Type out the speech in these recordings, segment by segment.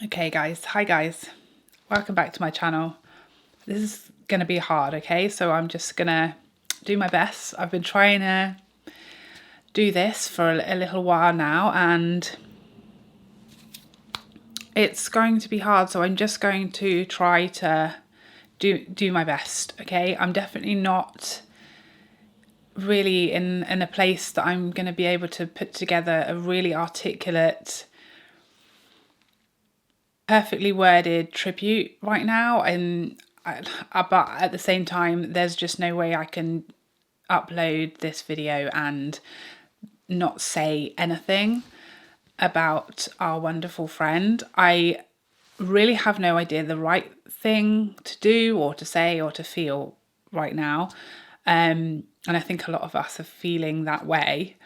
Okay guys, hi guys, welcome back to my channel. This is gonna be hard, okay, so I'm just gonna do my best. I've been trying to do this for a little while now and it's going to be hard, so I'm just going to try to do my best, okay. I'm definitely not really in a place that I'm going to be able to put together a really articulate, perfectly worded tribute right now, and but at the same time there's just no way I can upload this video and not say anything about our wonderful friend. I really have no idea the right thing to do or to say or to feel right now, and I think a lot of us are feeling that way.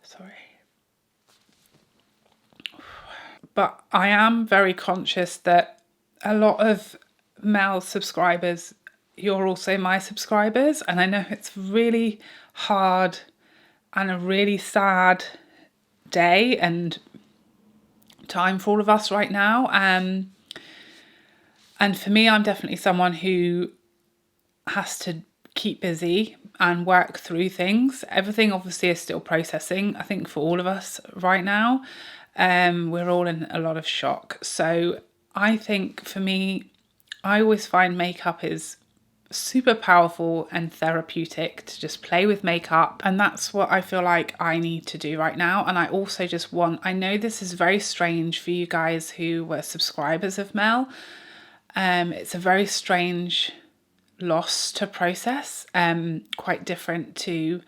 Sorry. But I am very conscious that a lot of male subscribers, you're also my subscribers, and I know it's really hard and a really sad day and time for all of us right now. And for me, I'm definitely someone who has to keep busy and work through things. Everything obviously is still processing, I think, for all of us right now. We're all in a lot of shock. So I think for me, I always find makeup is super powerful and therapeutic to just play with makeup, and that's what I feel like I need to do right now. And I also just want, I know this is very strange for you guys who were subscribers of Mel. It's a very strange loss to process, quite different to,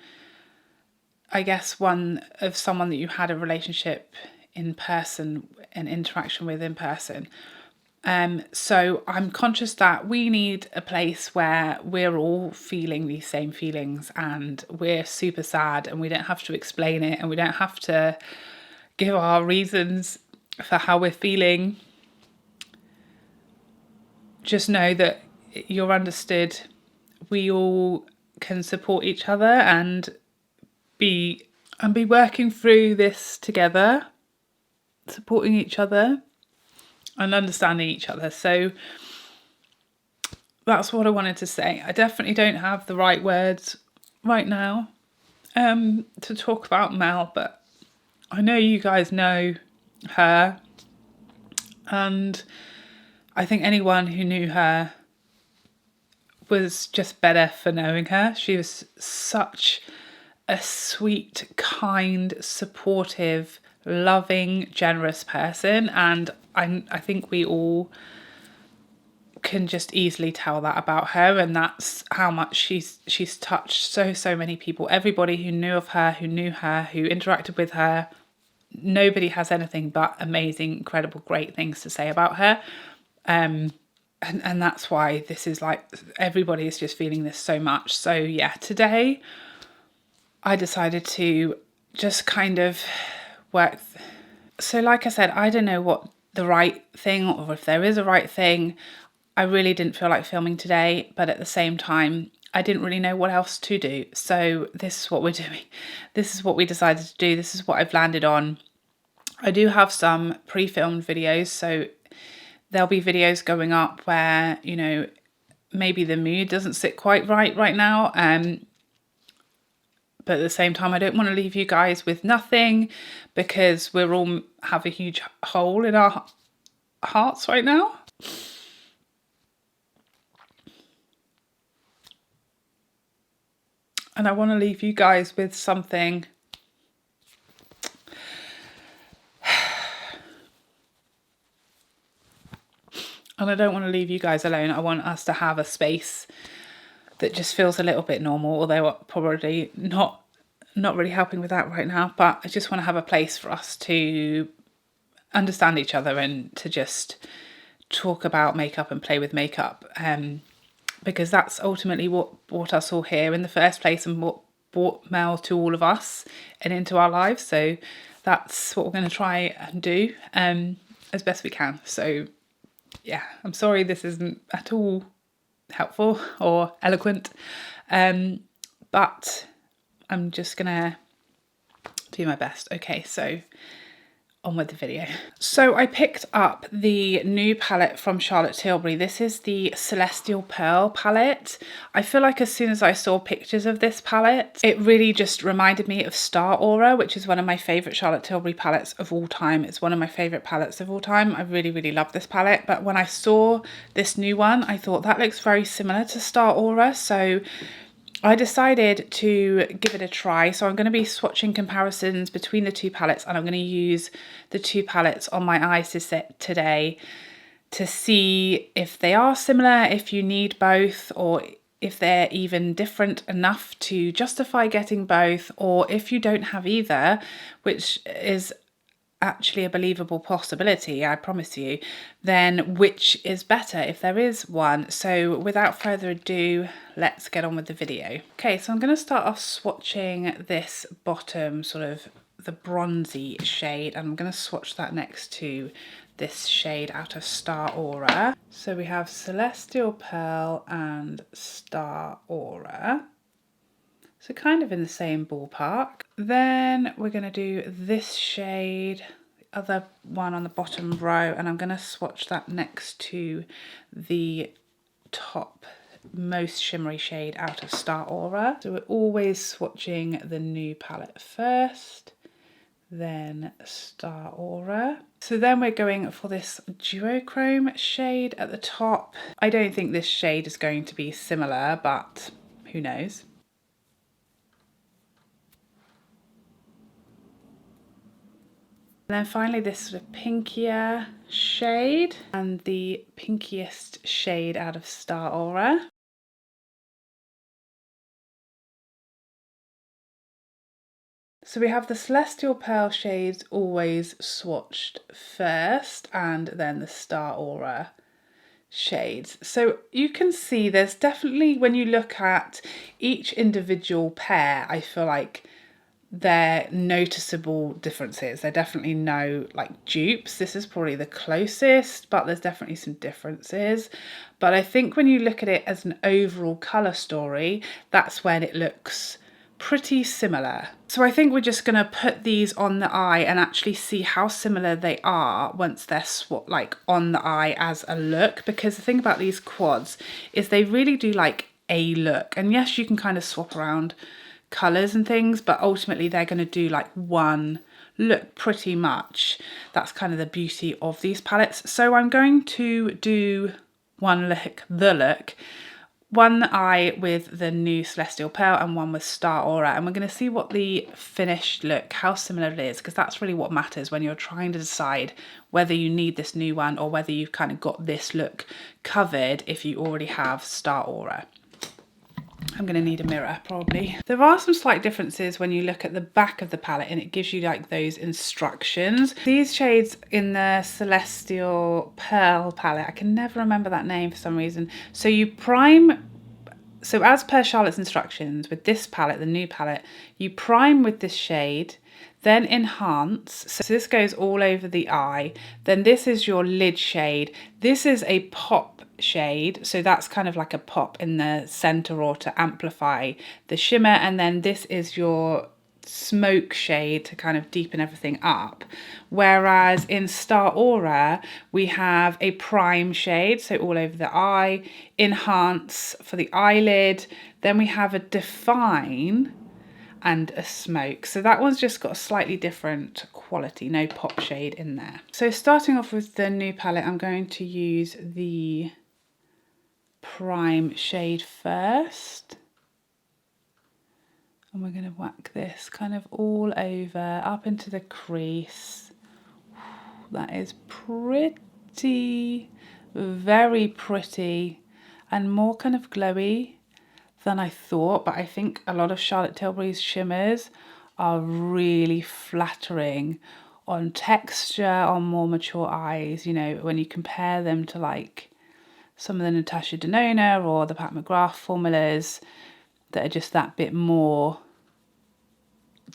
I guess, one of someone that you had a relationship in person, an interaction with in person. So I'm conscious that we need a place where we're all feeling these same feelings and we're super sad and we don't have to explain it and we don't have to give our reasons for how we're feeling. Just know that you're understood. We all can support each other and be working through this together, supporting each other and understanding each other. So that's what I wanted to say. I definitely don't have the right words right now to talk about Mel, but I know you guys know her, and I think anyone who knew her was just better for knowing her. She was such a sweet, kind, supportive, loving, generous person, and I think we all can just easily tell that about her, and that's how much she's touched so many people. Everybody who knew of her, who knew her, who interacted with her, nobody has anything but amazing, incredible, great things to say about her. And that's why this is like, everybody is just feeling this so much. So yeah, today I decided to just kind of work. So like I said, I don't know what the right thing, or if there is a right thing. I really didn't feel like filming today, but at the same time, I didn't really know what else to do. So this is what we're doing. This is what we decided to do. This is what I've landed on. I do have some pre-filmed videos, so there'll be videos going up where, you know, maybe the mood doesn't sit quite right now. But at the same time, I don't want to leave you guys with nothing, because we're all have a huge hole in our hearts right now. And I want to leave you guys with something. And I don't want to leave you guys alone. I want us to have a space that just feels a little bit normal, although I'm probably not really helping with that right now. But I just want to have a place for us to understand each other and to just talk about makeup and play with makeup. Because that's ultimately what brought us all here in the first place, and what brought Mel to all of us and into our lives. So that's what we're going to try and do as best we can. So yeah, I'm sorry this isn't at all helpful or eloquent, but I'm just gonna do my best. Okay, so on with the video. So I picked up the new palette from Charlotte Tilbury. This is the Celestial Pearl palette. I feel like as soon as I saw pictures of this palette, it really just reminded me of Star Aura, which is one of my favourite Charlotte Tilbury palettes of all time. It's one of my favourite palettes of all time. I really, really love this palette. But when I saw this new one, I thought that looks very similar to Star Aura. So I decided to give it a try. So I'm going to be swatching comparisons between the two palettes, and I'm going to use the two palettes on my eyes today to see if they are similar, if you need both, or if they're even different enough to justify getting both, or if you don't have either, which is actually a believable possibility, I promise you, then which is better if there is one. So without further ado, let's get on with the video. Okay, so I'm going to start off swatching this bottom, sort of the bronzy shade, and I'm going to swatch that next to this shade out of Star Aura. So we have Celestial Pearl and Star Aura. So kind of in the same ballpark. Then we're going to do this shade, the other one on the bottom row, and I'm going to swatch that next to the top most shimmery shade out of Star Aura. So we're always swatching the new palette first, then Star Aura. So then we're going for this duochrome shade at the top. I don't think this shade is going to be similar, but who knows. And then finally this sort of pinkier shade and the pinkiest shade out of Star Aura. So we have the Celestial Pearl shades always swatched first, and then the Star Aura shades. So you can see there's definitely, when you look at each individual pair, I feel like they're noticeable differences. They're definitely no like dupes. This is probably the closest, but there's definitely some differences. But I think when you look at it as an overall colour story, that's when it looks pretty similar. So I think we're just going to put these on the eye and actually see how similar they are once they're like on the eye as a look, because the thing about these quads is they really do like a look. And yes, you can kind of swap around colours and things, but ultimately they're going to do like one look pretty much. That's kind of the beauty of these palettes. So I'm going to do one look, one eye with the new Celestial Pearl and one with Star Aura, and we're going to see what the finished look, how similar it is, because that's really what matters when you're trying to decide whether you need this new one or whether you've kind of got this look covered if you already have Star Aura. I'm going to need a mirror probably. There are some slight differences when you look at the back of the palette, and it gives you like those instructions. These shades in the Celestial Pearl palette, I can never remember that name for some reason. So you prime, so as per Charlotte's instructions with this palette, the new palette, you prime with this shade, then enhance. So this goes all over the eye. Then this is your lid shade. This is a pop shade, so that's kind of like a pop in the center or to amplify the shimmer, and then this is your smoke shade to kind of deepen everything up. Whereas in Star Aura we have a prime shade, so all over the eye, enhance for the eyelid, then we have a define and a smoke. So that one's just got a slightly different quality, no pop shade in there. So starting off with the new palette, I'm going to use the prime shade first, and we're going to whack this kind of all over up into the crease. That is pretty, very pretty, and more kind of glowy than I thought, but I think a lot of Charlotte Tilbury's shimmers are really flattering on texture, on more mature eyes, you know, when you compare them to like some of the Natasha Denona or the Pat McGrath formulas that are just that bit more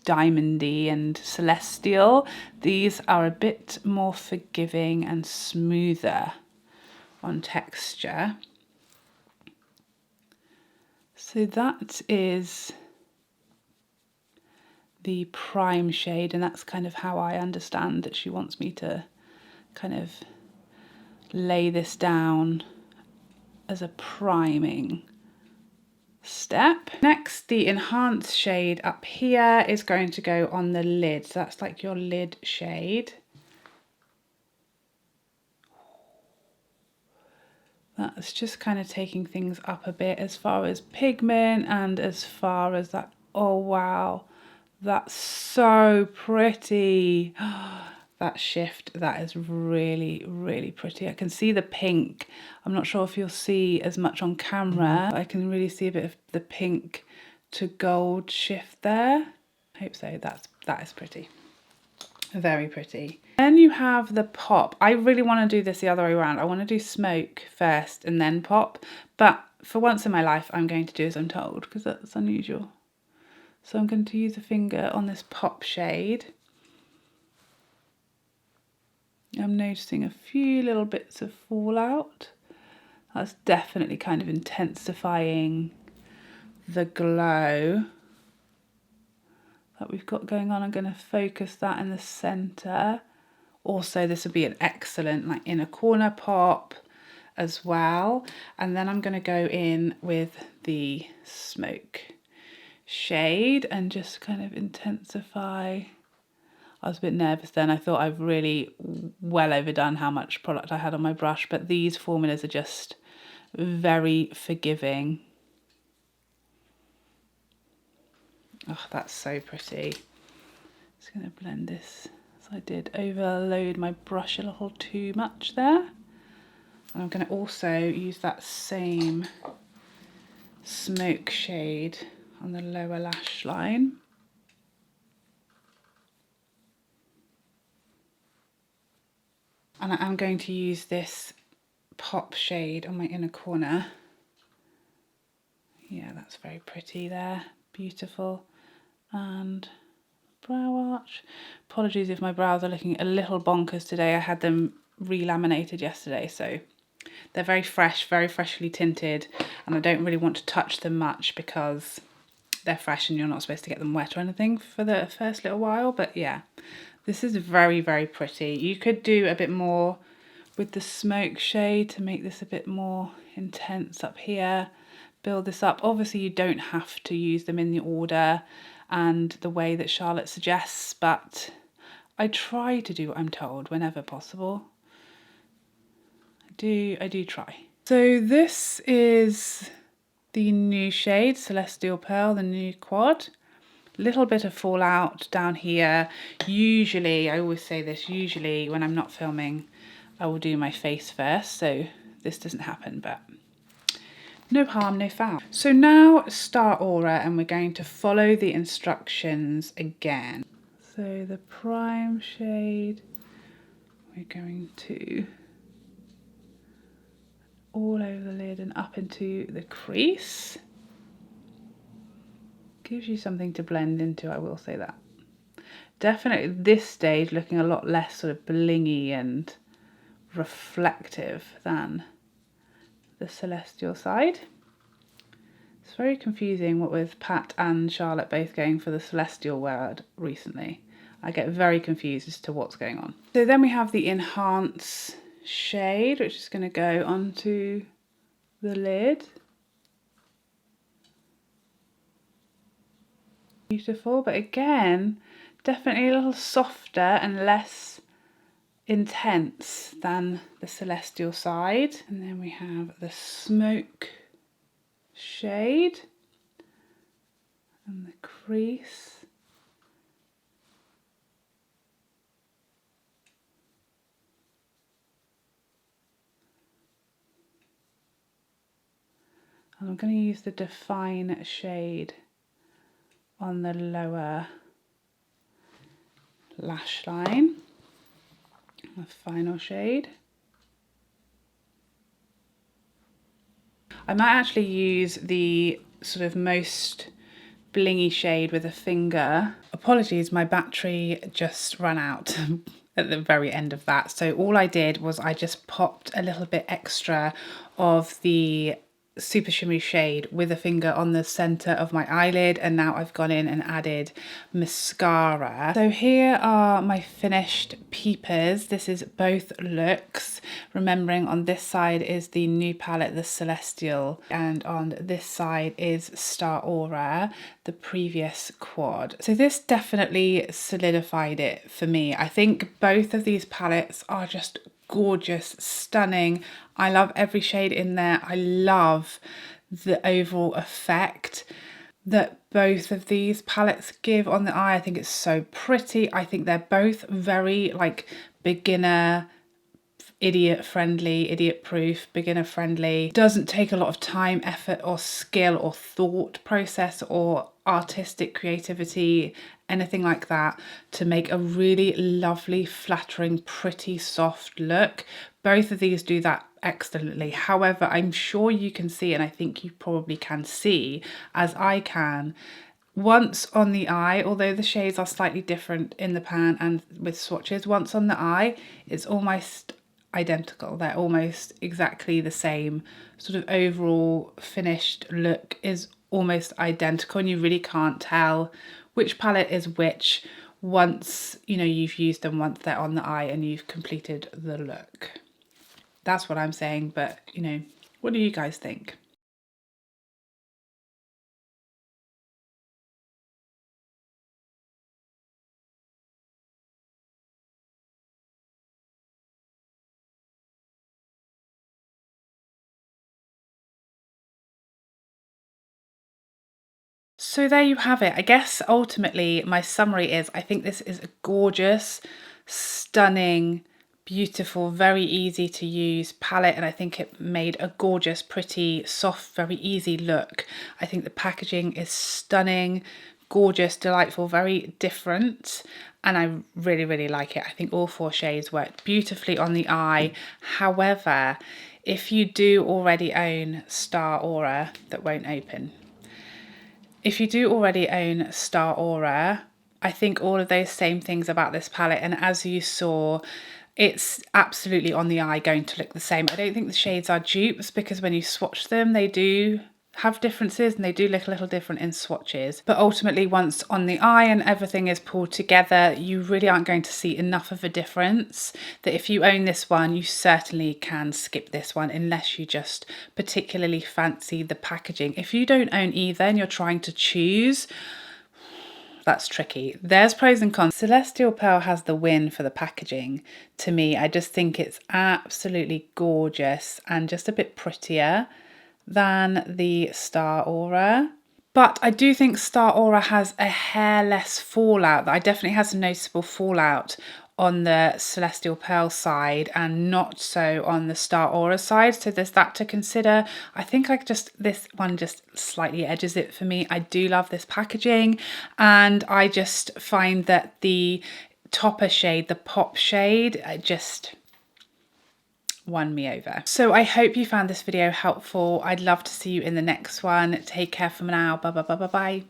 diamondy and celestial. These are a bit more forgiving and smoother on texture. So that is the prime shade, and that's kind of how I understand that she wants me to kind of lay this down as a priming step. Next, the enhanced shade up here is going to go on the lid. So that's like your lid shade. That's just kind of taking things up a bit as far as pigment and as far as that. Oh wow, that's so pretty. That shift, that is really, really pretty. I can see the pink. I'm not sure if you'll see as much on camera. I can really see a bit of the pink to gold shift there. I hope so. That is pretty. Very pretty. Then you have the pop. I really want to do this the other way around. I want to do smoke first and then pop. But for once in my life, I'm going to do as I'm told because that's unusual. So I'm going to use a finger on this pop shade. I'm noticing a few little bits of fallout. That's definitely kind of intensifying the glow that we've got going on. I'm going to focus that in the center. Also, this would be an excellent like inner corner pop as well. And then I'm going to go in with the smoke shade and just kind of intensify. I was a bit nervous then. I thought I've really well overdone how much product I had on my brush, but these formulas are just very forgiving. Oh, that's so pretty. Just going to blend this as I did overload my brush a little too much there. And I'm going to also use that same smoke shade on the lower lash line. And I am going to use this pop shade on my inner corner. Yeah, that's very pretty there. Beautiful. And brow arch. Apologies if my brows are looking a little bonkers today. I had them re-laminated yesterday, so they're very fresh, very freshly tinted, and I don't really want to touch them much because they're fresh and you're not supposed to get them wet or anything for the first little while. But yeah, this is very, very pretty. You could do a bit more with the smoke shade to make this a bit more intense up here. Build this up. Obviously, you don't have to use them in the order and the way that Charlotte suggests, but I try to do what I'm told whenever possible. I do try. So this is the new shade, Celestial Pearl, the new quad. Little bit of fallout down here. Usually, I always say this, usually when I'm not filming, I will do my face first, so this doesn't happen, but no harm, no foul. So now Star Aura, and we're going to follow the instructions again. So the prime shade, we're going to all over the lid and up into the crease. Gives you something to blend into, I will say that. Definitely this stage looking a lot less sort of blingy and reflective than the Celestial side. It's very confusing what with Pat and Charlotte both going for the Celestial word recently. I get very confused as to what's going on. So then we have the Enhance shade, which is going to go onto the lid. Beautiful, but again, definitely a little softer and less intense than the Celestial side. And then we have the Smoke shade and the crease. And I'm going to use the Define shade on the lower lash line, the final shade. I might actually use the sort of most blingy shade with a finger. Apologies, my battery just ran out at the very end of that. So all I did was I just popped a little bit extra of the super shimmery shade with a finger on the center of my eyelid, and now I've gone in and added mascara. So here are my finished peepers. This is both looks, remembering on this side is the new palette, the Celestial, and on this side is Star Aura, the previous quad. So this definitely solidified it for me. I think both of these palettes are just gorgeous, stunning. I love every shade in there. I love the overall effect that both of these palettes give on the eye. I think it's so pretty. I think they're both very like beginner, idiot friendly, idiot proof, beginner friendly. Doesn't take a lot of time, effort or skill or thought process or artistic creativity, anything like that, to make a really lovely, flattering, pretty, soft look. Both of these do that excellently. However, I'm sure you can see, and I think you probably can see, as I can, once on the eye, although the shades are slightly different in the pan and with swatches, once on the eye, it's almost identical. They're almost exactly the same. Sort of overall finished look is almost identical, and you really can't tell which palette is which once, you know, you've used them, once they're on the eye and you've completed the look. That's what I'm saying, but you know, what do you guys think? So there you have it. I guess ultimately my summary is I think this is a gorgeous, stunning, beautiful, very easy to use palette, and I think it made a gorgeous, pretty, soft, very easy look. I think the packaging is stunning, gorgeous, delightful, very different, and I really, really like it. I think all four shades worked beautifully on the eye. However, if you do already own Star Aura, that won't open. If you do already own Star Aura, I think all of those same things about this palette, and as you saw, it's absolutely on the eye going to look the same. I don't think the shades are dupes, because when you swatch them, they do have differences and they do look a little different in swatches. But ultimately, once on the eye and everything is pulled together, you really aren't going to see enough of a difference that if you own this one, you certainly can skip this one unless you just particularly fancy the packaging. If you don't own either and you're trying to choose, that's tricky. There's pros and cons. Celestial Pearl has the win for the packaging. To me, I just think it's absolutely gorgeous and just a bit prettier than the Star Aura. But I do think Star Aura has a hair less fallout. I definitely has a noticeable fallout on the Celestial Pearl side and not so on the Star Aura side. So there's that to consider. I think this one just slightly edges it for me. I do love this packaging, and I just find that the topper shade, the pop shade, just won me over. So I hope you found this video helpful. I'd love to see you in the next one. Take care for now. Bye bye bye bye bye.